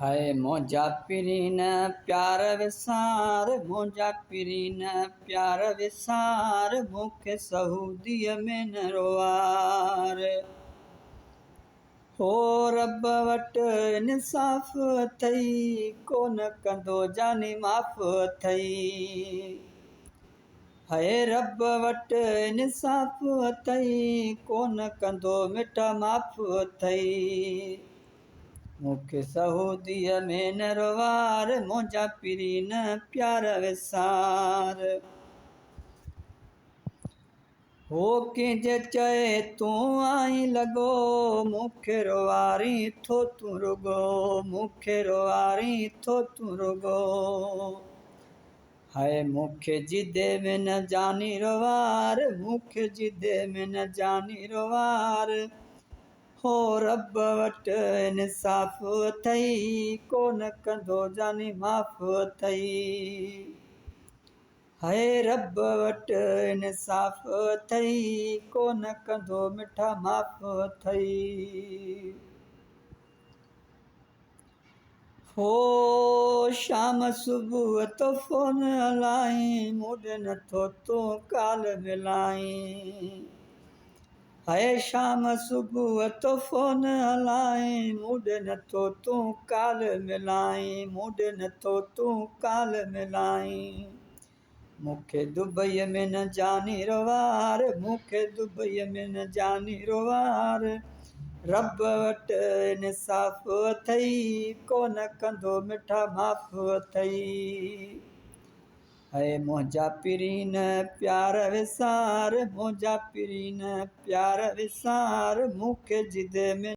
हाय मोजा पिरीन प्यार विसार, मोजा पिरीन प्यार विसार, मूंखे सहूदीअ में न रोवार। हो रब वटि इंसाफ़ अथई, कोन कंदो जानी माफ़ अथई। हाय रब वटि इंसाफ़ अथई, कोन कंदो मिठा माफ़ अथई। मूंखे सहूदीअ में न रोवार, मोजा पिरीन प्यार विसार। हो कंहिंजे चए तूं आई लॻो, मूंखे रोवारी थो तूं रुगो, मूंखे रोवारी थो तूं रुगो। हाय मूंखे जिदे में न जानी रोवार, मूंखे जिदे में न जानी रोवार। हो रब वटि इंसाफ़ अथई, कोन कंदो जानी माफ़ अथई। हाय रब वटि इंसाफ़ अथई, कोन कंदो मिठा माफ़ अथई। हो शाम सुबुह तो फ़ोन हलाई, मूड नथो तूं काल मिलाई। हाय शाम सुबुह तो फ़ोन हलाई, मूड नथो तूं काल मिलाई, मूड नथो तूं काल मिलाई। मूंखे दुबईअ में न जानी रोवार, मूंखे दुबईअ में न जानी रोवार। रब वटि इंसाफ़ अथई, कोन कंदो मिठा माफ़ अथई। हाय मोजा पिरीन प्यार विसार, मोजा पिरीन प्यार विसार, मूंखे जिदे में